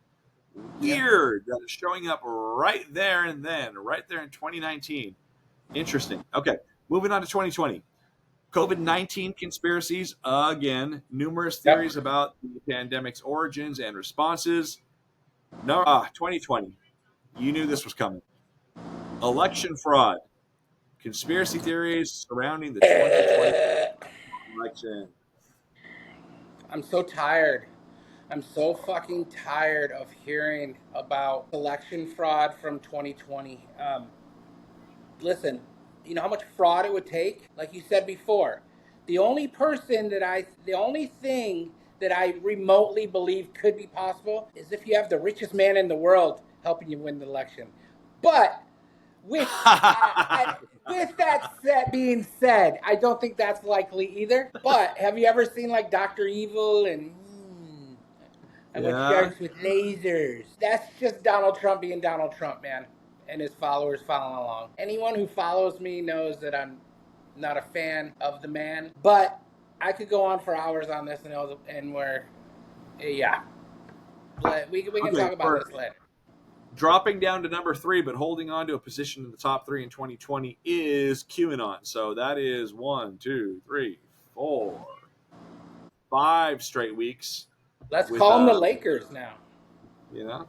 Weird that it's showing up right there in 2019. Interesting. Okay, moving on to 2020. COVID-19 conspiracies again. Numerous theories about the pandemic's origins and responses. 2020. You knew this was coming. Election fraud. Conspiracy theories surrounding the 2020 election. I'm so tired. I'm so fucking tired of hearing about election fraud from 2020. Listen, You know how much fraud it would take? Like you said before, the only thing that I remotely believe could be possible is if you have the richest man in the world helping you win the election. But with being said, I don't think that's likely either. But have you ever seen like Dr. Evil and I want sharks with lasers? That's just Donald Trump being Donald Trump, man, and his followers following along. Anyone who follows me knows that I'm not a fan of the man, but I could go on for hours on this, and we're, yeah. We can talk about this later. Dropping down to number 3, but holding on to a position in the top 3 in 2020 is QAnon. So that is 1, 2, 3, 4, 5 straight weeks. Let's call them the Lakers now. You know.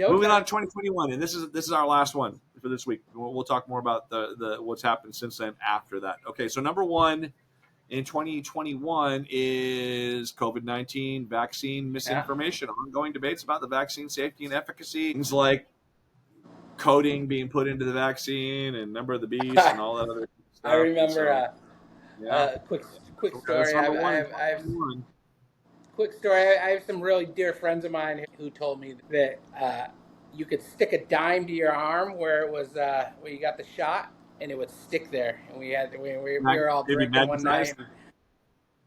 Moving on to 2021, and this is our last one for this week. We'll talk more about the what's happened since then after that. Okay, so number 1 in 2021 is COVID-19 vaccine misinformation. Ongoing debates about the vaccine safety and efficacy. Things like coding being put into the vaccine and number of the beast and all that other stuff. I remember quick story. Quick story. I have some really dear friends of mine who told me that you could stick a dime to your arm where it was where you got the shot, and it would stick there. And we were all drinking one night,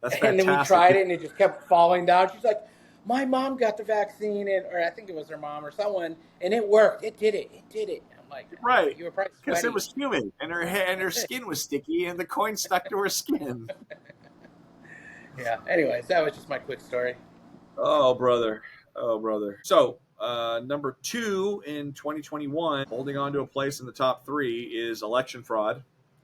That's and then we tried it, and it just kept falling down. She's like, "My mom got the vaccine, or I think it was her mom or someone, and it worked. It did it. I'm like, right? You were probably sweaty because it was humid, and her skin was sticky, and the coin stuck to her skin. Yeah. Anyways, that was just my quick story. Oh, brother. So, number 2 in 2021, holding on to a place in the top 3 is election fraud.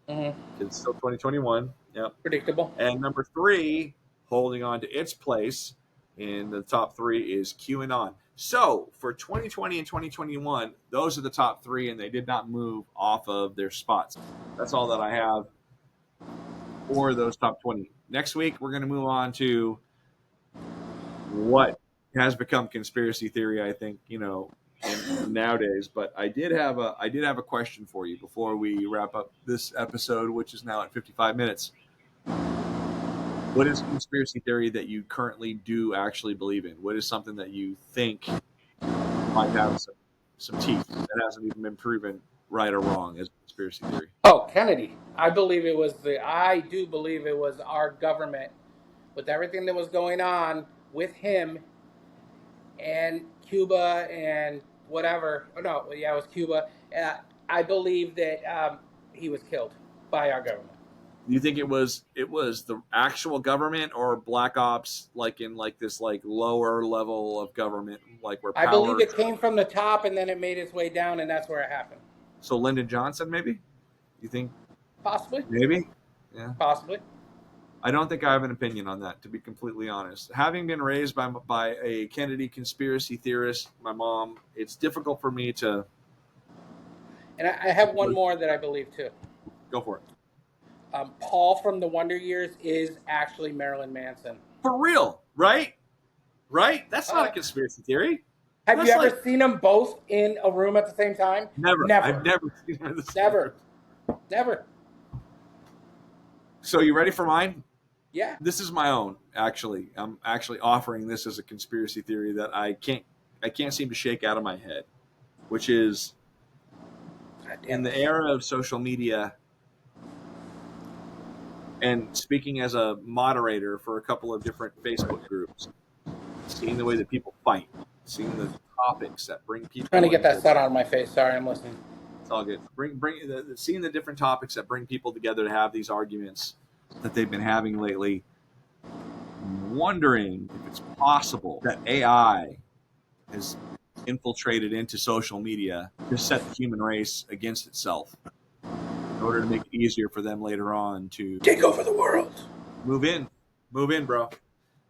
Mm-hmm. It's still 2021. Yep. Predictable. And number 3, holding on to its place in the top 3 is QAnon. So, for 2020 and 2021, those are the top 3, and they did not move off of their spots. That's all that I have for those top 20. Next week, we're going to move on to what has become conspiracy theory, I think, nowadays. But I did have a question for you before we wrap up this episode, which is now at 55 minutes. What is conspiracy theory that you currently do actually believe in? What is something that you think might have some teeth that hasn't even been proven right or wrong as a conspiracy theory? Oh, Kennedy. I do believe it was our government, with everything that was going on with him and Cuba and whatever. Oh, no, yeah, it was Cuba. I believe that he was killed by our government. You think it was the actual government or black ops, like in like this like lower level of government, like where power... I believe it came from the top and then it made its way down, and that's where it happened. So Lyndon Johnson, maybe? You think? Possibly. Maybe? Yeah. Possibly. I don't think I have an opinion on that, to be completely honest. Having been raised by a Kennedy conspiracy theorist, my mom, it's difficult for me to... And I have one more that I believe too. Go for it. Paul from the Wonder Years is actually Marilyn Manson. For real, right? Right? That's not a conspiracy theory. Have you ever seen them both in a room at the same time? Never. I've never seen them in the same room. Never. So you ready for mine? Yeah. This is my own, actually. I'm actually offering this as a conspiracy theory that I can't seem to shake out of my head, which is in the era of social media, and speaking as a moderator for a couple of different Facebook groups, seeing the way that people fight, seeing the topics that bring people... Trying to get that sun out of my face. Sorry, I'm listening. It's all good. Seeing the different topics that bring people together to have these arguments that they've been having lately, wondering if it's possible that AI has infiltrated into social media to set the human race against itself in order to make it easier for them later on to take over the world. Move in, bro.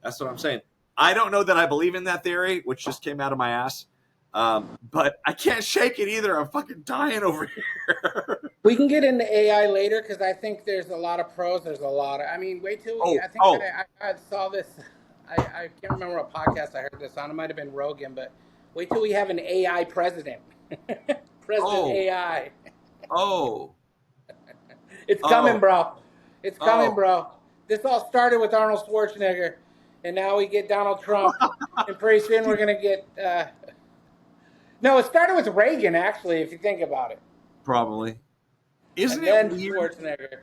That's what I'm saying. I don't know that I believe in that theory, which just came out of my ass. But I can't shake it either. I'm fucking dying over here. We can get into AI later because I think there's a lot of pros. There's a lot of... I mean, wait till... I saw this... I can't remember what podcast I heard this on. It might have been Rogan, but wait till we have an AI president. President AI. Oh. It's coming, bro. It's coming, Oh. bro. This all started with Arnold Schwarzenegger, and now we get Donald Trump, and pretty soon we're gonna get. No, it started with Reagan, actually, if you think about it. Probably. And then Schwarzenegger.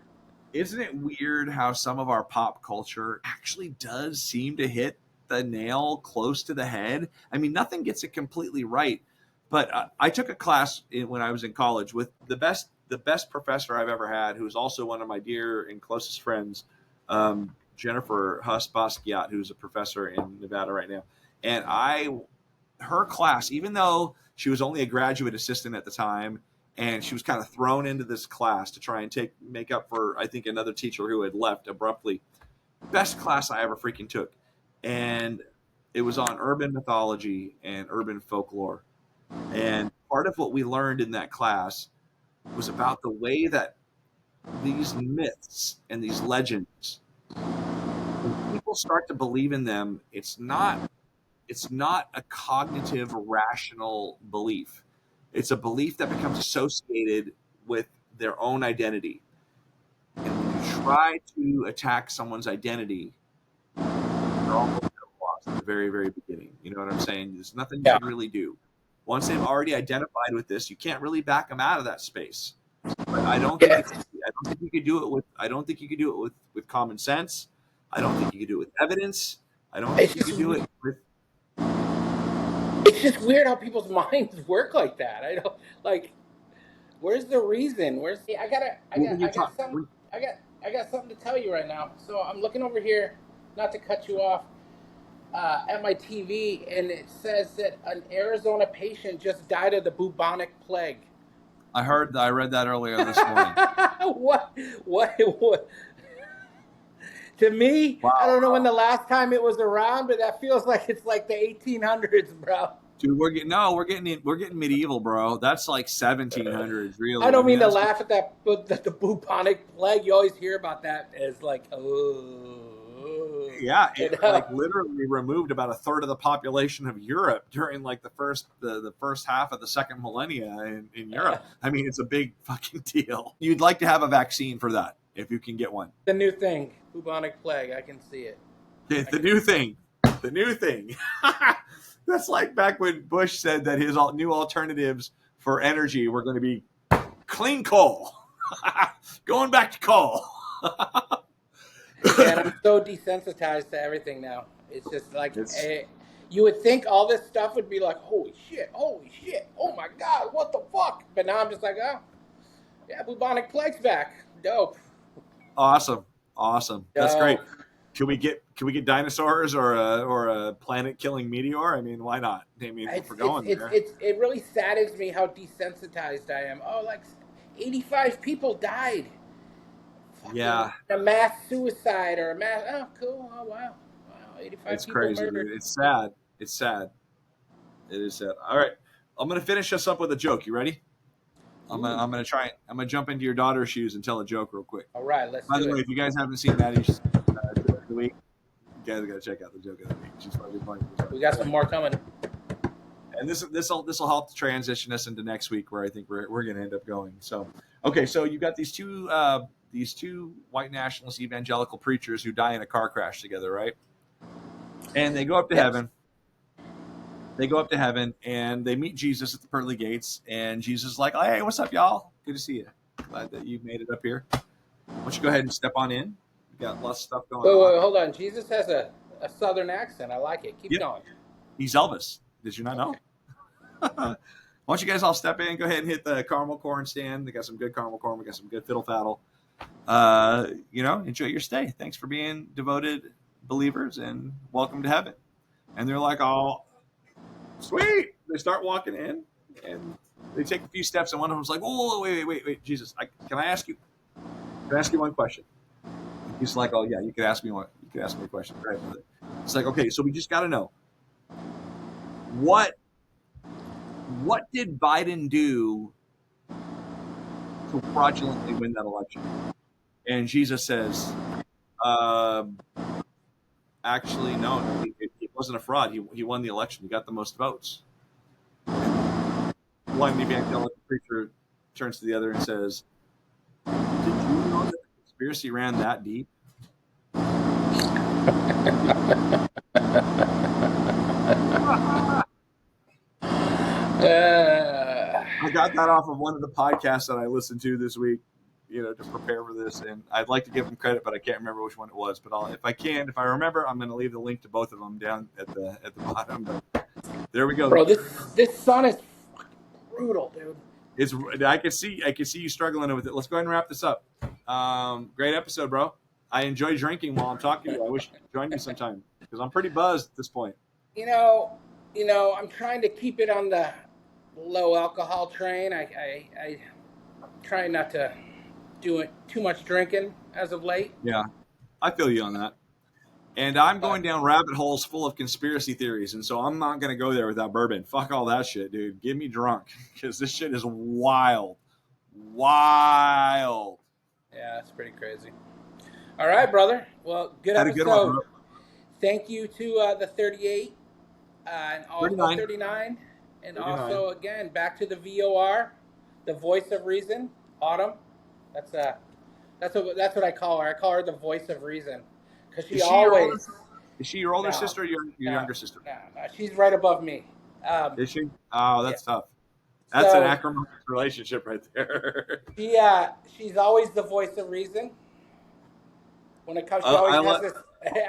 Isn't it weird how some of our pop culture actually does seem to hit the nail close to the head? I mean, nothing gets it completely right. But I took a class when I was in college with the best professor I've ever had, who's also one of my dear and closest friends, Jennifer Huss Basquiat, who's a professor in Nevada right now. And her class, even though she was only a graduate assistant at the time, and she was kind of thrown into this class to try and make up for, I think, another teacher who had left abruptly. Best class I ever freaking took. And it was on urban mythology and urban folklore. And part of what we learned in that class was about the way that these myths and these legends, when people start to believe in them, it's not a cognitive, rational belief. It's a belief that becomes associated with their own identity. And when you try to attack someone's identity, they're almost lost at the very, very beginning. You know what I'm saying? There's nothing you can really do. Once they've already identified with this, you can't really back them out of that space. But I don't think you could do it with common sense. I don't think you could do it with evidence. I don't think you could do it with. It's just weird how people's minds work like that. I don't like. Where's the reason? I got something to tell you right now. So I'm looking over here, not to cut you off, at my TV, and it says that an Arizona patient just died of the bubonic plague. I read that earlier this morning. What? To me, wow. I don't know when the last time it was around, but that feels like it's like the 1800s, bro. Dude, we're getting medieval, bro. That's like 1700s, really. I don't mean to laugh at that, but the bubonic plague. You always hear about that as like, oh. Yeah, it like literally removed about a third of the population of Europe during like the first half of the second millennia in Europe. I mean, it's a big fucking deal. You'd like to have a vaccine for that if you can get one. The new thing, bubonic plague. I can see it. The new thing. That's like back when Bush said that his new alternatives for energy were going to be clean coal. Going back to coal. And I'm so desensitized to everything now. It's just like, you would think all this stuff would be like, holy shit, oh my God, what the fuck? But now I'm just like, oh, yeah, bubonic plague's back. Dope. Awesome. That's great. Can we get dinosaurs or a planet-killing meteor? I mean, why not? I mean, we're going there. It really saddens me how desensitized I am. Oh, like 85 people died. Yeah. A mass suicide or a mass. Oh, cool. Oh, wow. 85 it's people crazy, murdered. Dude. It's sad. It is sad. All right. I'm going to finish us up with a joke. You ready? I'm gonna jump into your daughter's shoes and tell a joke real quick. All right, let's do it. By the way, if you guys haven't seen Maddie's joke of the week, you guys gotta check out the joke of the week. She's probably funny. We got some more coming. And this will help to transition us into next week, where I think we're gonna end up going. So, okay, so you got these two white nationalist evangelical preachers who die in a car crash together, right? And they go up to heaven. They go up to heaven and they meet Jesus at the pearly gates. And Jesus is like, "Hey, what's up, y'all? Good to see you. Glad that you made it up here. Why don't you go ahead and step on in? We got lots of stuff going on." Wait, hold on. Jesus has a southern accent. I like it. Keep going. He's Elvis. Did you not know? Why don't you guys all step in? Go ahead and hit the caramel corn stand. They got some good caramel corn. We got some good fiddle faddle. Enjoy your stay. Thanks for being devoted believers and welcome to heaven. And they're like, "Oh, sweet." They start walking in and they take a few steps, and one of them's like, "Oh, wait, Jesus, can I ask you one question?" And he's like, "Oh yeah, you can ask me a question." Right? It's like, "Okay, so we just got to know what did Biden do to fraudulently win that election?" And Jesus says, "Actually, no, it wasn't a fraud. He won the election. He got the most votes." One evangelical preacher turns to the other and says, "Did you know that the conspiracy ran that deep?" I got that off of one of the podcasts that I listened to this week, to prepare for this, and I'd like to give them credit, but I can't remember which one it was. But if I remember, I'm going to leave the link to both of them down at the bottom. But there we go, bro. This sun is brutal, dude. I can see you struggling with it. Let's go ahead and wrap this up. Great episode, bro. I enjoy drinking while I'm talking to you. I wish you could join me sometime because I'm pretty buzzed at this point. I'm trying to keep it on the low alcohol train. I try not to do too much drinking as of late. Yeah, I feel you on that. And I'm going down rabbit holes full of conspiracy theories, and so I'm not going to go there without bourbon. Fuck all that shit, dude. Get me drunk because this shit is wild. Wild. Yeah, it's pretty crazy. All right, brother. Well, good episode. A good one, bro. Thank you to the 38 and also 39. And 39. Also, again, back to the VOR, the voice of reason, Autumn. That's what I call her. I call her the voice of reason. Because is she your older sister or your younger sister? No, she's right above me. Is she? Oh, that's tough. That's an acrimonious relationship right there. She's always the voice of reason. When it comes, she always has this.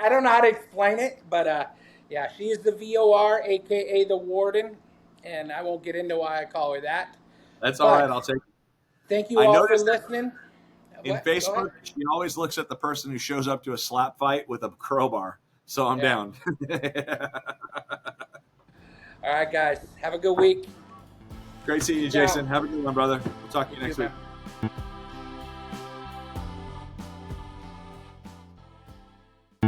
I don't know how to explain it, but she is the VOR, aka the warden, and I won't get into why I call her that. That's all right. I'll take it. Thank you all for listening. In Facebook, she always looks at the person who shows up to a slap fight with a crowbar. So I'm down. All right, guys. Have a good week. Great seeing you, Jason. Have a good one, brother. We'll talk to you next week.